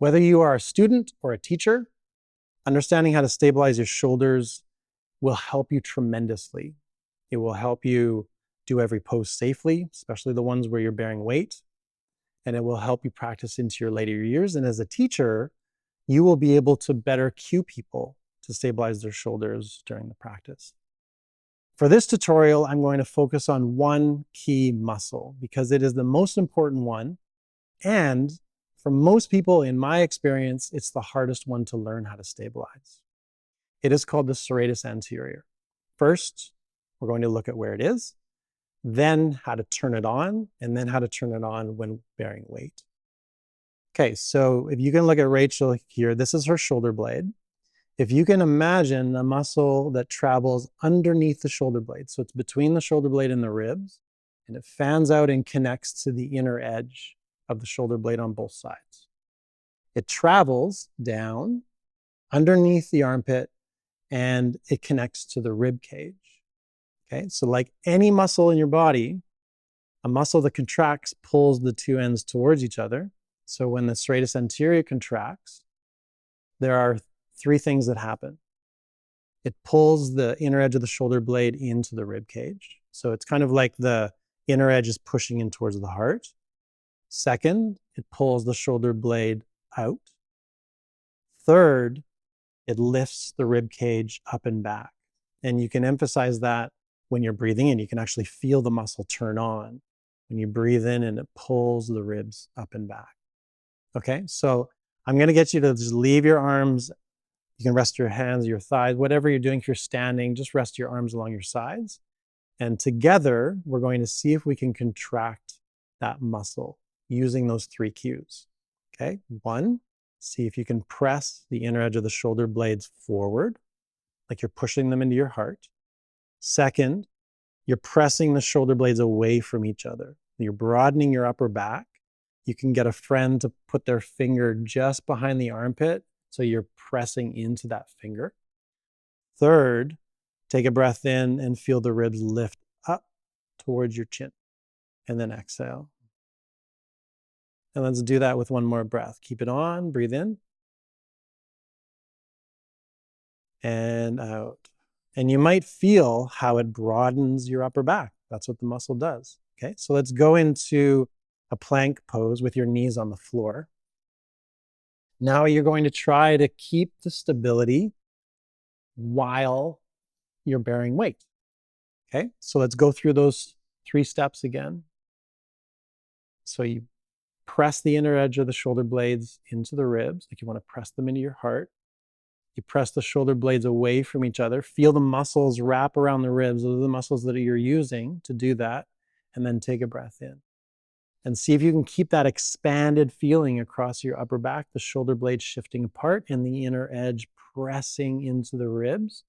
Whether you are a student or a teacher, understanding how to stabilize your shoulders will help you tremendously. It will help you do every pose safely, especially the ones where you're bearing weight. And it will help you practice into your later years. And as a teacher, you will be able to better cue people to stabilize their shoulders during the practice. For this tutorial, I'm going to focus on one key muscle because it is the most important one. And for most people, in my experience, it's the hardest one to learn how to stabilize. It is called the serratus anterior. First, we're going to look at where it is, then how to turn it on, and then how to turn it on when bearing weight. Okay, so if you can look at Rachel here, this is her shoulder blade. If you can imagine a muscle that travels underneath the shoulder blade, so it's between the shoulder blade and the ribs, and it fans out and connects to the inner edge of the shoulder blade on both sides. It travels down underneath the armpit and it connects to the rib cage. Okay, so like any muscle in your body, a muscle that contracts pulls the two ends towards each other. So when the serratus anterior contracts, there are three things that happen. It pulls the inner edge of the shoulder blade into the rib cage. So it's kind of like the inner edge is pushing in towards the heart. Second, it pulls the shoulder blade out. Third, it lifts the rib cage up and back. And you can emphasize that when you're breathing in. You can actually feel the muscle turn on when you breathe in and it pulls the ribs up and back. Okay, so I'm going to get you to just leave your arms. You can rest your hands, your thighs, whatever you're doing. If you're standing, just rest your arms along your sides. And together, we're going to see if we can contract that muscle using those three cues. Okay, one, see if you can press the inner edge of the shoulder blades forward, like you're pushing them into your heart. Second, you're pressing the shoulder blades away from each other. You're broadening your upper back. You can get a friend to put their finger just behind the armpit, so you're pressing into that finger. Third, take a breath in and feel the ribs lift up towards your chin. And then exhale. And let's do that with one more breath. Keep it on, breathe in. And out. And you might feel how it broadens your upper back. That's what the muscle does. Okay, so let's go into a plank pose with your knees on the floor. Now you're going to try to keep the stability while you're bearing weight. Okay, so let's go through those three steps again. So you press the inner edge of the shoulder blades into the ribs, like you want to press them into your heart. You press the shoulder blades away from each other. Feel the muscles wrap around the ribs. Those are the muscles that you're using to do that. And then take a breath in. And see if you can keep that expanded feeling across your upper back, the shoulder blades shifting apart and the inner edge pressing into the ribs.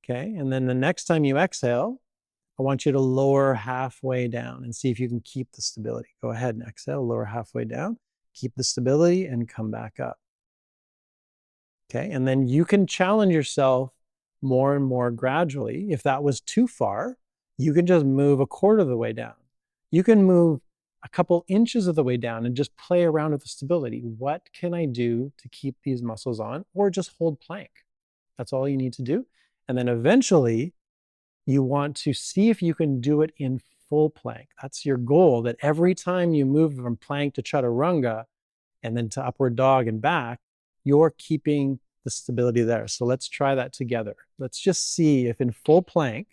Okay, and then the next time you exhale, I want you to lower halfway down and see if you can keep the stability. Go ahead and exhale, lower halfway down, keep the stability and come back up. Okay, and then you can challenge yourself more and more gradually. If that was too far, you can just move a quarter of the way down. You can move a couple inches of the way down and just play around with the stability. What can I do to keep these muscles on? Or just hold plank. That's all you need to do. And then eventually, you want to see if you can do it in full plank. That's your goal, that every time you move from plank to chaturanga and then to upward dog and back, you're keeping the stability there. So let's try that together. Let's just see if in full plank,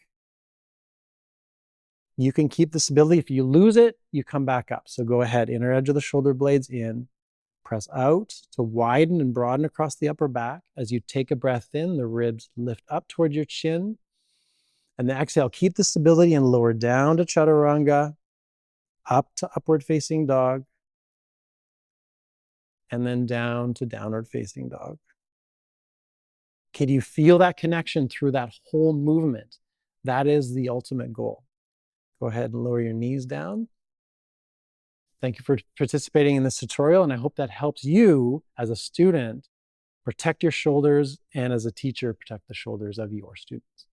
you can keep the stability. If you lose it, you come back up. So go ahead, inner edge of the shoulder blades in, press out to widen and broaden across the upper back. As you take a breath in, the ribs lift up towards your chin. And then exhale, keep the stability and lower down to chaturanga, up to upward facing dog, and then down to downward facing dog. Can you feel that connection through that whole movement? That is the ultimate goal. Go ahead and lower your knees down. Thank you for participating in this tutorial, and I hope that helps you as a student protect your shoulders, and as a teacher, protect the shoulders of your students.